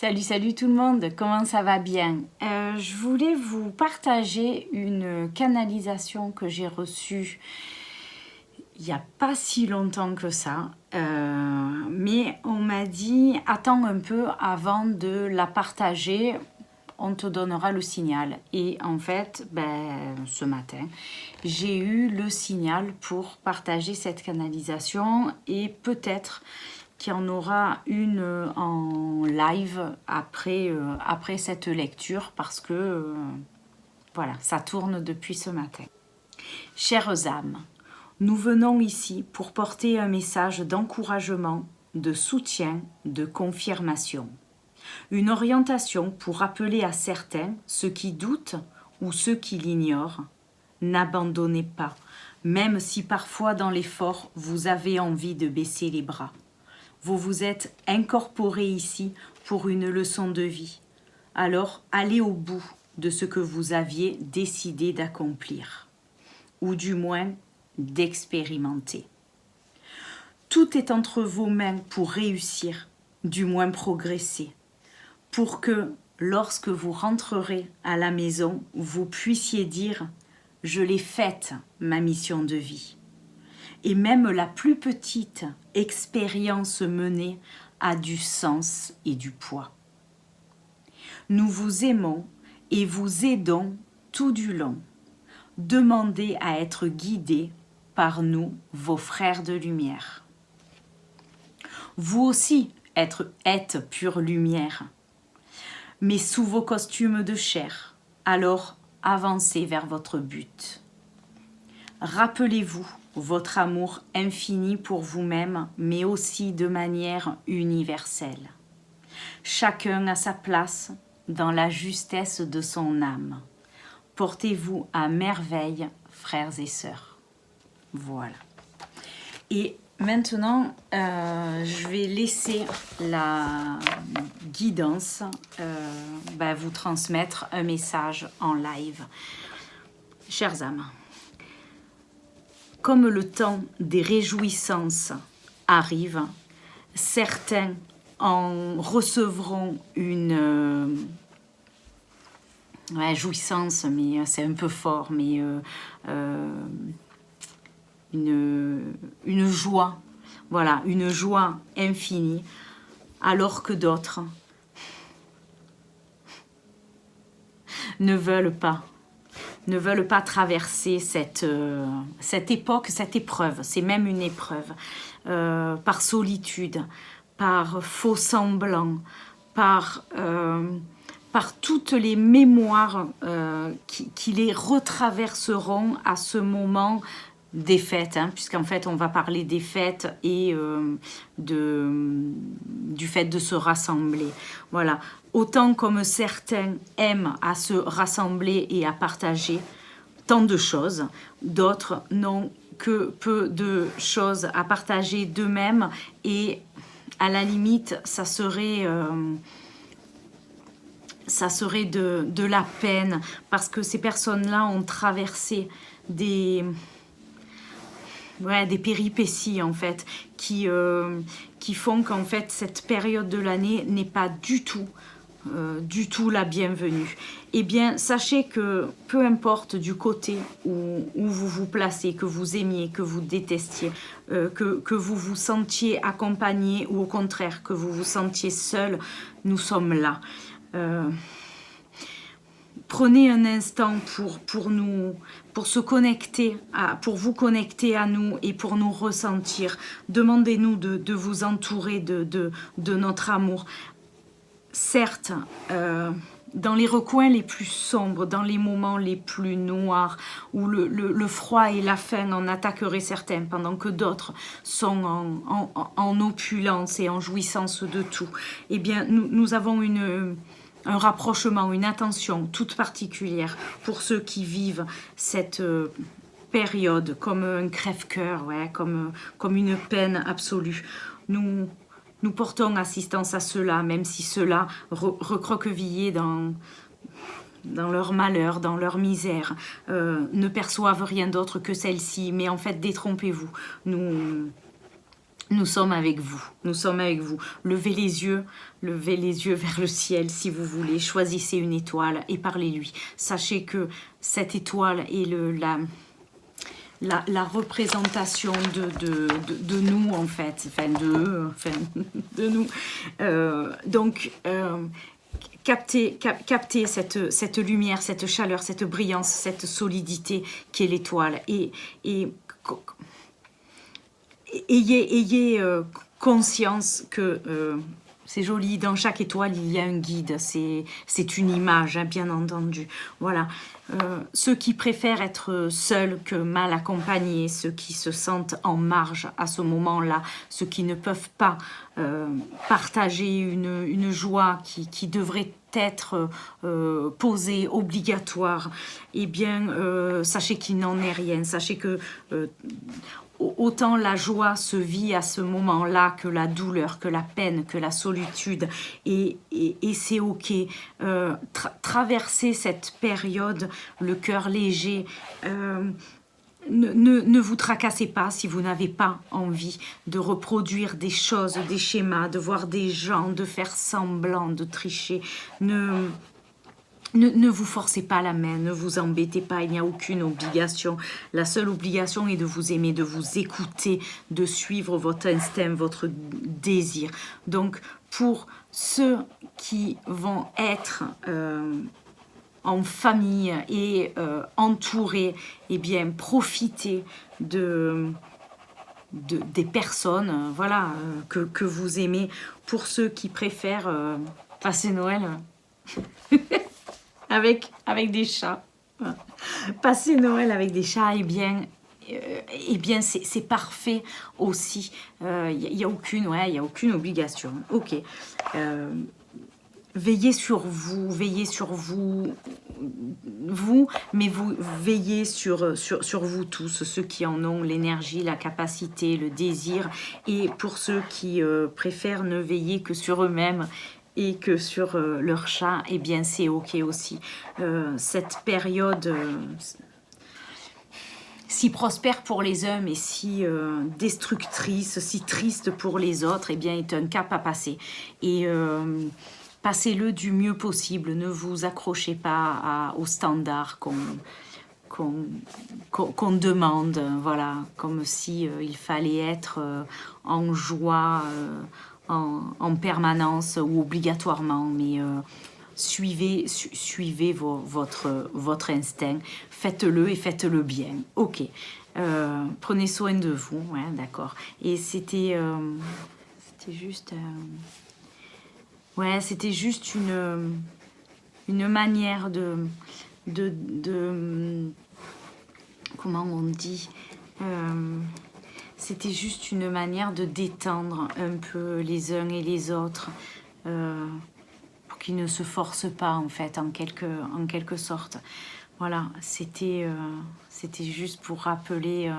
Salut, salut tout le monde, comment ça va bien? Je voulais vous partager une canalisation que j'ai reçue il n'y a pas si longtemps que ça, mais on m'a dit attends un peu avant de la partager, on te donnera le signal. Et en fait, ce matin, j'ai eu le signal pour partager cette canalisation et peut-être qu'il y en aura une en live après cette lecture parce que voilà, ça tourne depuis ce matin. Chères âmes, nous venons ici pour porter un message d'encouragement, de soutien, de confirmation. Une orientation pour rappeler à certains, ceux qui doutent ou ceux qui l'ignorent, n'abandonnez pas, même si parfois dans l'effort vous avez envie de baisser les bras. Vous vous êtes incorporés ici pour une leçon de vie. Alors allez au bout de ce que vous aviez décidé d'accomplir, ou du moins d'expérimenter. Tout est entre vos mains pour réussir, du moins progresser, pour que, lorsque vous rentrerez à la maison, vous puissiez dire « Je l'ai faite, ma mission de vie ». Et même la plus petite expérience menée a du sens et du poids. Nous vous aimons et vous aidons tout du long. Demandez à être guidés par nous, vos frères de lumière. Vous aussi êtes pure lumière, mais sous vos costumes de chair, alors avancez vers votre but. Rappelez-vous votre amour infini pour vous-même, mais aussi de manière universelle. Chacun a sa place dans la justesse de son âme. Portez-vous à merveille, frères et sœurs. Voilà. Et maintenant, je vais laisser la guidance vous transmettre un message en live. Chères âmes, comme le temps des réjouissances arrive, certains en recevront une jouissance, mais c'est un peu fort, mais une joie, voilà, une joie infinie, alors que d'autres ne veulent pas traverser cette époque, cette épreuve. C'est même une épreuve, par solitude, par faux semblants, par toutes les mémoires qui les retraverseront à ce moment des fêtes, puisqu'en fait on va parler des fêtes et du fait de se rassembler. Voilà. Autant comme certains aiment à se rassembler et à partager tant de choses, d'autres n'ont que peu de choses à partager d'eux-mêmes et à la limite ça serait de la peine parce que ces personnes-là ont traversé des péripéties en fait qui font qu'en fait cette période de l'année n'est pas du tout la bienvenue. Eh bien, sachez que peu importe du côté où vous vous placez, que vous aimiez, que vous détestiez, que vous vous sentiez accompagné ou au contraire que vous vous sentiez seul, nous sommes là. Prenez un instant pour se connecter, pour vous connecter à nous et pour nous ressentir. Demandez-nous de vous entourer de notre amour. Certes, dans les recoins les plus sombres, dans les moments les plus noirs, où le froid et la faim en attaqueraient certains, pendant que d'autres sont en opulence et en jouissance de tout, eh bien, nous avons un rapprochement, une attention toute particulière pour ceux qui vivent cette période comme un crève-cœur, comme une peine absolue. Nous portons assistance à ceux-là, même si ceux-là, recroquevillés dans leur malheur, dans leur misère, ne perçoivent rien d'autre que celle-ci. Mais en fait, détrompez-vous. Nous sommes avec vous, nous sommes avec vous. Levez les yeux vers le ciel si vous voulez. Choisissez une étoile et parlez-lui. Sachez que cette étoile est la représentation de nous en fait, de nous. Donc, captez cette lumière, cette chaleur, cette brillance, cette solidité qui est l'étoile. Et ayez conscience que c'est joli, dans chaque étoile il y a un guide, c'est une image, hein, bien entendu. Voilà, ceux qui préfèrent être seuls que mal accompagnés, ceux qui se sentent en marge à ce moment-là, ceux qui ne peuvent pas partager une joie qui devrait être posée, obligatoire, eh bien, sachez qu'il n'en est rien, sachez que autant la joie se vit à ce moment-là que la douleur, que la peine, que la solitude. Et c'est ok. Traverser cette période, le cœur léger. Ne vous tracassez pas si vous n'avez pas envie de reproduire des choses, des schémas, de voir des gens, de faire semblant, de tricher. Ne vous forcez pas la main, ne vous embêtez pas, il n'y a aucune obligation. La seule obligation est de vous aimer, de vous écouter, de suivre votre instinct, votre désir. Donc, pour ceux qui vont être en famille et entourés, eh bien, profitez des personnes voilà, que vous aimez. Pour ceux qui préfèrent passer Noël... avec des chats. Passer Noël avec des chats, eh bien c'est parfait aussi. Il n'y a aucune obligation. Ok. Veillez sur vous, mais vous veillez sur vous tous, ceux qui en ont l'énergie, la capacité, le désir. Et pour ceux qui préfèrent ne veiller que sur eux-mêmes, et que sur leur chat, eh bien c'est ok aussi. Cette période si prospère pour les uns mais si destructrice, si triste pour les autres, eh bien est un cap à passer. Et passez-le du mieux possible, ne vous accrochez pas aux standards qu'on demande, voilà, comme si il fallait être en joie, en permanence ou obligatoirement, mais suivez votre instinct, faites-le et faites-le bien. Ok, prenez soin de vous, ouais, d'accord. Et c'était juste ouais, c'était juste une manière de comment on dit, c'était juste une manière de détendre un peu les uns et les autres, pour qu'ils ne se forcent pas en fait, en quelque sorte. Voilà, c'était juste pour rappeler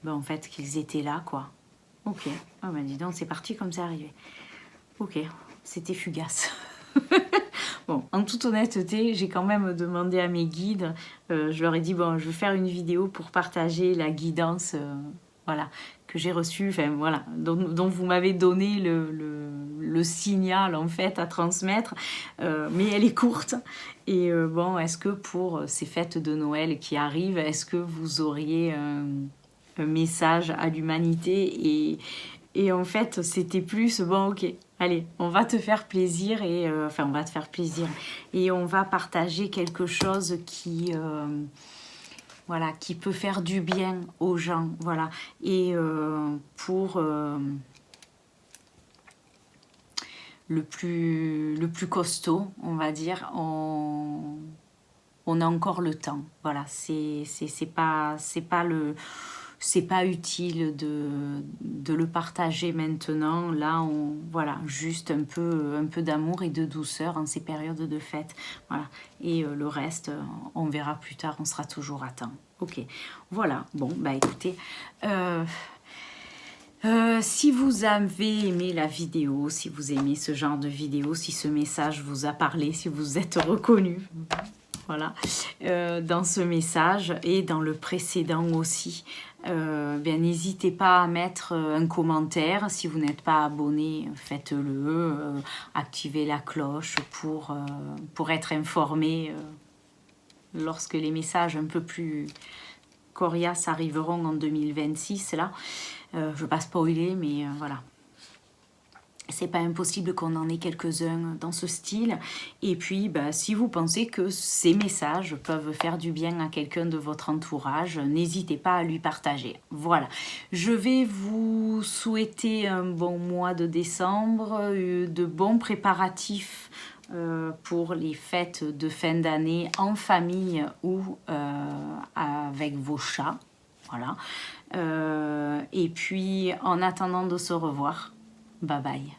en fait qu'ils étaient là, quoi. Ok, oh ben dis donc, c'est parti comme c'est arrivé. Ok, c'était fugace. Bon, en toute honnêteté, j'ai quand même demandé à mes guides, je leur ai dit, bon, je vais faire une vidéo pour partager la guidance voilà, que j'ai reçue, enfin voilà, dont vous m'avez donné le signal en fait à transmettre, mais elle est courte. Et bon, est-ce que pour ces fêtes de Noël qui arrivent, est-ce que vous auriez un message à l'humanité? Et en fait, c'était plus, bon, ok, allez, on va te faire plaisir, et enfin, on va te faire plaisir, et on va partager quelque chose voilà, qui peut faire du bien aux gens, voilà. Et pour le plus costaud, on va dire, on a encore le temps, voilà. C'est pas utile de le partager maintenant. Là, voilà, juste un peu d'amour et de douceur en ces périodes de fête. Voilà. Et le reste, on verra plus tard, on sera toujours à temps. Ok, voilà. Bon, bah écoutez, si vous avez aimé la vidéo, si vous aimez ce genre de vidéo, si ce message vous a parlé, si vous êtes reconnu, voilà, dans ce message et dans le précédent aussi. Bien, n'hésitez pas à mettre un commentaire. Si vous n'êtes pas abonné, faites-le. Activez la cloche pour être informé lorsque les messages un peu plus coriaces arriveront en 2026. Là, je ne veux pas spoiler, mais voilà. C'est pas impossible qu'on en ait quelques-uns dans ce style. Et puis, si vous pensez que ces messages peuvent faire du bien à quelqu'un de votre entourage, n'hésitez pas à lui partager. Voilà. Je vais vous souhaiter un bon mois de décembre, de bons préparatifs pour les fêtes de fin d'année en famille ou avec vos chats. Voilà. Et puis, en attendant de se revoir, bye bye.